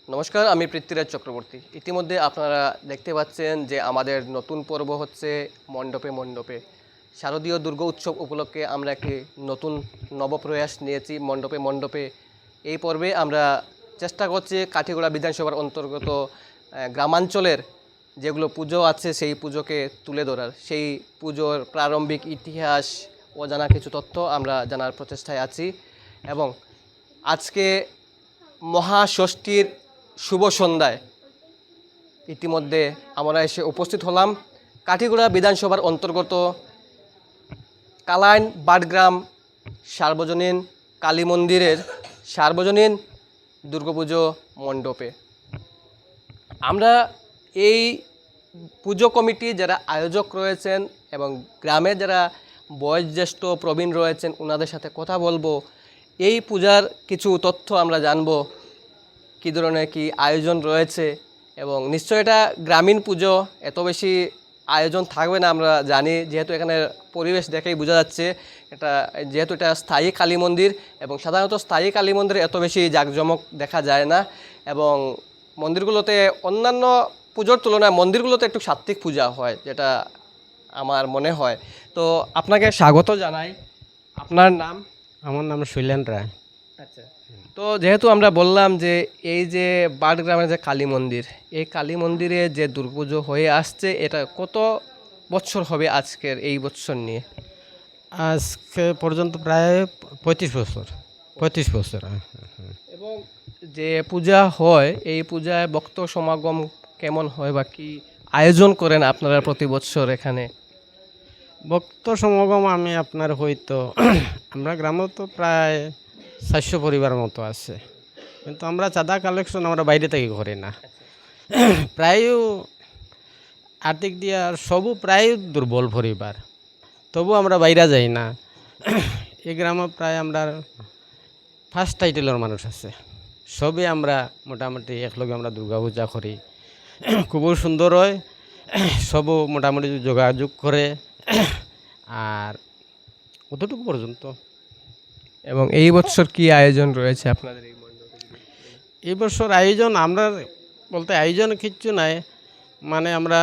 নমস্কার, আমি পৃথ্বীরাজ চক্রবর্তী। ইতিমধ্যে আপনারা দেখতে পাচ্ছেন যে আমাদের নতুন পর্ব হচ্ছে মণ্ডপে মণ্ডপে। শারদীয় দুর্গা উৎসব উপলক্ষে আমরা একটি নতুন নবপ্রয়াস নিয়েছি মণ্ডপে মণ্ডপে। এই পর্বে আমরা চেষ্টা করছি কাঠিগড়া বিধানসভার অন্তর্গত গ্রামাঞ্চলের যেগুলো পুজো আছে সেই পুজোকে তুলে ধরার, সেই পুজোর প্রারম্ভিক ইতিহাস, অজানা কিছু তথ্য আমরা জানার প্রচেষ্টায় আছি। এবং আজকে মহাষষ্ঠীর শুভ সন্ধ্যায় ইতিমধ্যে আমরা এসে উপস্থিত হলাম কাঠিগড়া বিধানসভার অন্তর্গত কালাইন বাটগ্রাম সার্বজনীন কালী মন্দিরের সার্বজনীন দুর্গাপুজো মণ্ডপে। আমরা এই পুজো কমিটি যারা আয়োজক রয়েছেন এবং গ্রামে যারা বয়োজ্যেষ্ঠ প্রবীণ রয়েছেন ওনাদের সাথে কথা বলবো। এই পূজার কিছু তথ্য আমরা জানবো, কী ধরনের কী আয়োজন রয়েছে। এবং নিশ্চয় এটা গ্রামীণ পুজো, এত বেশি আয়োজন থাকবে না আমরা জানি, যেহেতু এখানে পরিবেশ দেখেই বোঝা যাচ্ছে যেহেতু এটা স্থায়ী কালী মন্দির এবং সাধারণত স্থায়ী কালী মন্দিরে এত বেশি জাঁকজমক দেখা যায় না। এবং মন্দিরগুলোতে অন্যান্য পুজোর তুলনায় মন্দিরগুলোতে একটু সাত্ত্বিক পূজা হয়, যেটা আমার মনে হয়। তো আপনাকে স্বাগত জানাই। আপনার নাম? আমার নাম শৈলেন রায়। আচ্ছা, তো যেহেতু আমরা বললাম যে এই যে বাটগ্রামের যে কালী মন্দির, এই কালী মন্দিরে যে দুর্গাপুজো হয়ে আসছে, এটা কত বছর হবে আজকের এই বছর নিয়ে? আজকে পর্যন্ত প্রায় 35 বছর। এবং যে পূজা হয় এই পূজায় ভক্ত সমাগম কেমন হয় বা কি আয়োজন করেন আপনারা প্রতি বছর এখানে? ভক্ত সমাগম আমি আপনার হয়তো আমরা গ্রামে তো প্রায় 400 পরিবার মতো আছে, কিন্তু আমরা চাঁদা কালেকশন আমরা বাইরে থেকে করি না। প্রায় আর্থিক দিয়া সবু প্রায় দুর্বল পরিবার, তবু আমরা বাইরে যাই না। এই গ্রামে প্রায় আমরা ফার্স্ট টাইটেলের মানুষ আছে, সবই আমরা মোটামুটি একলগে আমরা দুর্গা পূজা করি, খুবই সুন্দর হয়। সবও মোটামুটি যোগাযোগ করে, আর অতটুকু পর্যন্ত। এবং এই বছর কি আয়োজন রয়েছে আপনাদের এই মণ্ডপে? এই বছর আয়োজন আমরা বলতে আয়োজন কিচ্ছু নাই, মানে আমরা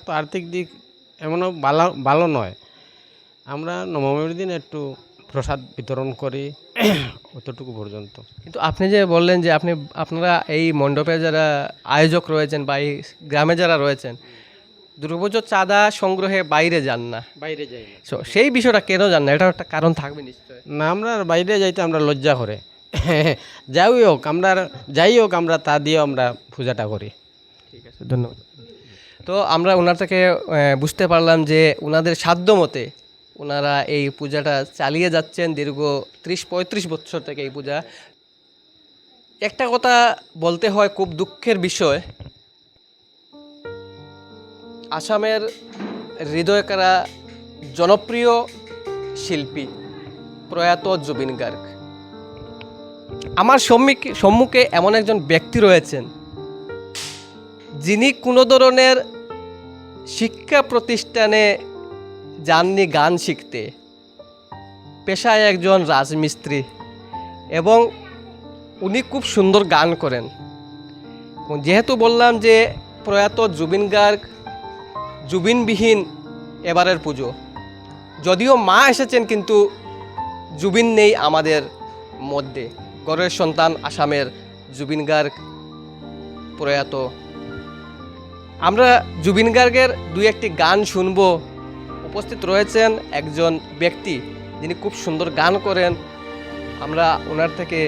তো আর্থিক দিক এমনও ভালো নয়। আমরা নবমীর দিন একটু প্রসাদ বিতরণ করি, অতটুকু পর্যন্ত। কিন্তু আপনি যে বললেন যে আপনারা এই মণ্ডপে যারা আয়োজক রয়েছেন বা এই গ্রামে যারা রয়েছেন দুর্গাপুজোর চাঁদা সংগ্রহে বাইরে যান না, বাইরে যাই না। সেই বিষয়টা কেন যান না? এটার একটা কারণ থাকবে নিশ্চয়। না, আমরা বাইরে যাইতে আমরা লজ্জা করে যাই হোক আমরা তা দিয়ে আমরা পূজাটা করি। ঠিক আছে, ধন্যবাদ। তো আমরা ওনার থেকে বুঝতে পারলাম যে ওনাদের সাধ্য মতে ওনারা এই পূজাটা চালিয়ে যাচ্ছেন দীর্ঘ 30-35 বছর থেকে এই পূজা। একটা কথা বলতে হয়, খুব দুঃখের বিষয়, আসামের হৃদয়কারা জনপ্রিয় শিল্পী প্রয়াত জুবিন গার্গ, আমার সম্মুখে এমন একজন ব্যক্তি রয়েছেন যিনি কোনো ধরনের শিক্ষা প্রতিষ্ঠানে যাননি গান শিখতে, পেশায় একজন রাজমিস্ত্রি, এবং উনি খুব সুন্দর গান করেন। যেহেতু বললাম যে প্রয়াত জুবিন গার্গ, জুবিনবিহীন এবারের পুজো, যদিও মা এসেছেন কিন্তু জুবিন নেই আমাদের মধ্যে। গড়ের সন্তান আসামের জুবিন গার্গ প্রয়াত। আমরা জুবিন গার্গের দুই একটি গান শুনব। উপস্থিত রয়েছেন একজন ব্যক্তি যিনি খুব সুন্দর গান করেন, আমরা ওনার থেকে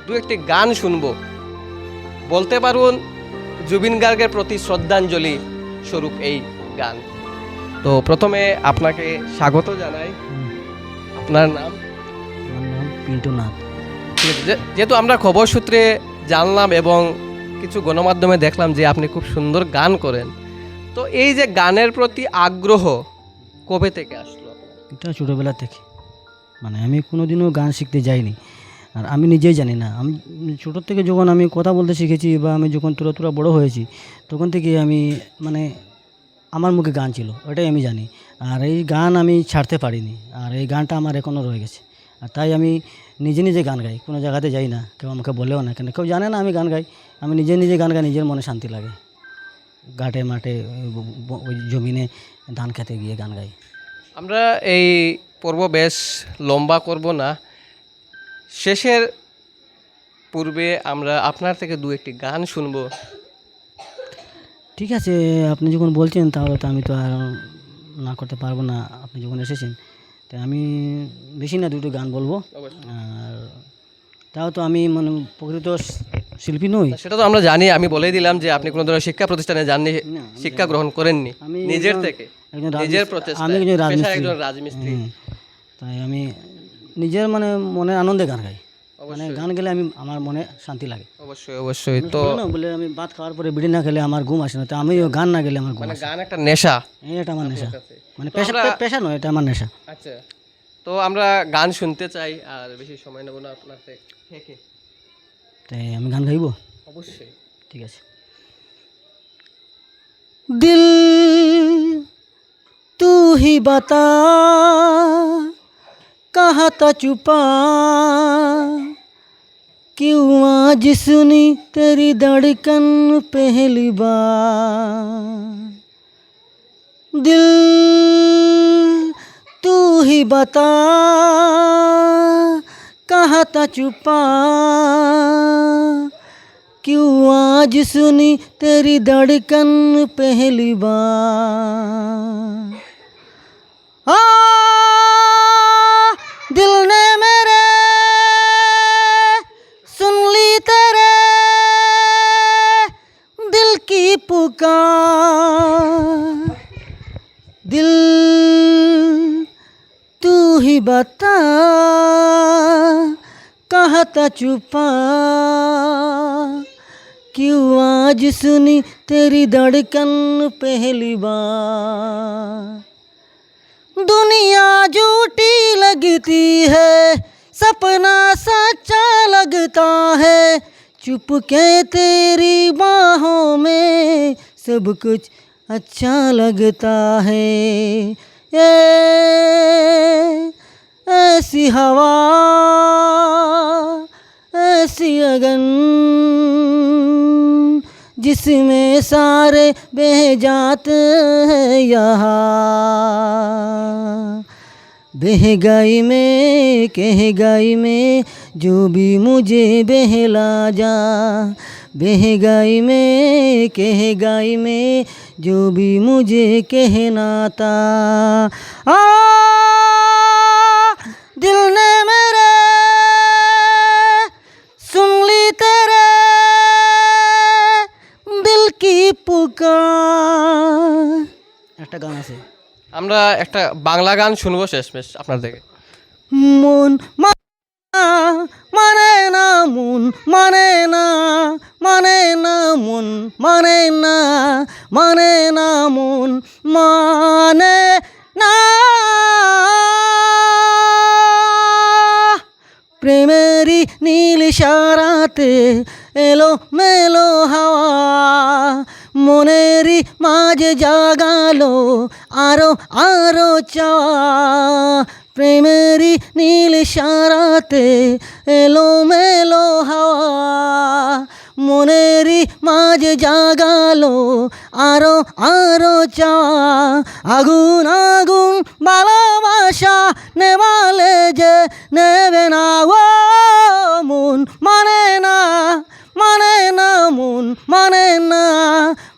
দু একটি গান শুনব। বলতে পারুন জুবিন গার্গের প্রতি শ্রদ্ধাঞ্জলি স্বরূপ এই গান। তো প্রথমে আপনাকে স্বাগত জানাই। আপনার নাম? আমার নাম পিন্টু নাথ। ঠিক আছে, যেহেতু আমরা খবর সূত্রে জানলাম এবং কিছু গণমাধ্যমে দেখলাম যে আপনি খুব সুন্দর গান করেন, তো এই যে গানের প্রতি আগ্রহ কবে থেকে আসলো? এটা ছোটোবেলা থেকে, মানে আমি কোনোদিনও গান শিখতে যাইনি, আর আমি নিজেই জানি না। আমি ছোটোর থেকে যখন আমি কথা বলতে শিখেছি বা আমি যখন তোরা বড়ো হয়েছি, তখন থেকে আমি মানে আমার মুখে গান ছিল, ওটাই আমি জানি। আর এই গান আমি ছাড়তে পারিনি, আর এই গানটা আমার এখনও রয়ে গেছে। আর তাই আমি নিজে নিজে গান গাই, কোনো জায়গাতে যাই না, কেউ আমাকে বলেও না, কেন কেউ জানে না আমি গান গাই। আমি নিজে নিজে গান গাই, নিজের মনে শান্তি লাগে। ঘাটে মাঠে ওই জমিনে ধান খেতে গিয়ে গান গাই। আমরা এই পর্ব বেশ লম্বা করব না, শেষের পূর্বে আমরা আপনার থেকে দু একটি গান শুনবো। ঠিক আছে, আপনি যখন বলছেন তাহলে তো আমি তো আর না করতে পারবো না। আপনি যখন এসেছেন তাই আমি বেশি না দুটো গান বলবো। আর তাও তো আমি মানে প্রকৃত শিল্পী নই। সেটা তো আমরা জানি, আমি বলেই দিলাম যে আপনি কোনো ধরনের শিক্ষা প্রতিষ্ঠানে যাননি, শিক্ষা গ্রহণ করেননি, আমি নিজের থেকে একজন নিজের প্রচেষ্টা, আমি একজন রাজমিস্ত্রি। একজন রাজমিস্ত্রি। তাই আমি নিজের মানে মনে আনন্দে গান গাই। মানে গান গেলে আমি আমার মনে শান্তি লাগে। অবশ্যই অবশ্যই। তো বলে আমি ভাত খাওয়ার পরে বিড়ি না খেলে আমার ঘুম আসে না, তো আমিও গান না গেলে আমার ঘুম মানে আসে। গান একটা নেশা। এটা আমার নেশা, কাছে। মানে পেশা পেশা নয়, এটা আমার নেশা। আচ্ছা, তো আমরা গান শুনতে চাই, আর বেশি সময় নেব না আপনার থেকে। তাই আমি গান গাইবো। অবশ্যই। ঠিক আছে। দিল तू ही बता कहाँ था छुपा, क्यों आज सुनी तेरी धड़कन पहली बार। दिल तू ही बता कहाँ था छुपा, क्यों आज सुनी तेरी धड़कन पहली बार। आ दिल ने मेरे सुन ली तेरे दिल की पुकार। दिल तू ही बता कहाँ था छुपा, क्यों आज सुनी तेरी धड़कन पहली बार। दुनिया झूठी लगती है, सपना सच्चा लगता है, चुपके तेरी बाहों में सब कुछ अच्छा लगता है। ये ऐसी हवा ऐसी अगन जिसमें सारे बह जाते हैं यहाँ। बह गई में कह गई में जो भी मुझे बहला जा, बह गई में कह गई में जो भी मुझे कहना था। आ दिल ने मेरे सुन ली तेरे दिल की पुकार। একটা গান আছে, আমরা একটা বাংলা গান শুনবো শেষমেশ আপনার থেকে। মন মানে না, মন মানে না, মানে না, মন মানে না, মানে না, মন মানে না। প্রেমেরই নীল ইশারাতে এলো মেলো হাওয়া, মনেরই মাঝে জাগালো আরো আরো চাওয়া। প্রেমেরই নীল ইশারাতে এলো মেলো হাওয়া, মনেরই মাঝে জাগালো আরো আরো চাওয়া। আগুন আগুন ভালোবাসা নেবালে যে নেবে না ও মন মানে না, মানে না, মন মানে না,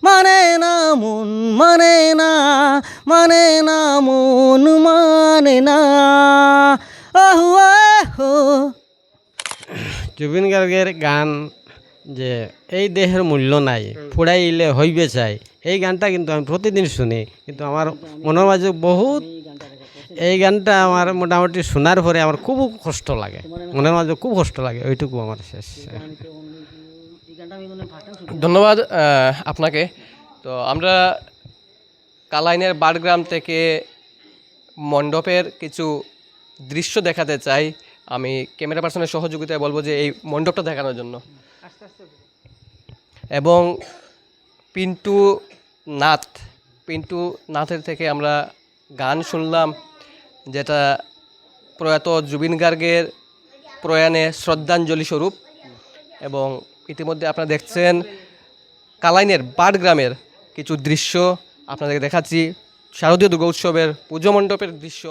মানে না, মন মানে না, মানে না, মন মানে না। ওহো ওহো। জুবিন গার্গের গান যে এই দেহের মূল্য নাই, ফুড়াইলে হইবে চাই, এই গানটা কিন্তু আমি প্রতিদিন শুনি, কিন্তু আমার মনের মাঝে বহুত এই গানটা আমার মোটামুটি শোনার পরে আমার খুব কষ্ট লাগে, মনের মাঝে খুব কষ্ট লাগে, ওইটুকু আমার শেষ। ধন্যবাদ আপনাকে। তো আমরা কালাইনের বাড়গ্রাম থেকে মণ্ডপের কিছু দৃশ্য দেখাতে চাই। আমি ক্যামেরা পার্সনের সহযোগিতায় বলবো যে এই মণ্ডপটা দেখানোর জন্য। এবং পিন্টু নাথের থেকে আমরা গান শুনলাম, যেটা প্রয়াত জুবিন গার্গের প্রয়াণে শ্রদ্ধাঞ্জলি স্বরূপ। এবং ইতিমধ্যে আপনারা দেখছেন কালাইনের বাট গ্রামের কিছু দৃশ্য আপনাদেরকে দেখাচ্ছি, শারদীয় দুর্গা উৎসবের পুজো মণ্ডপের দৃশ্য।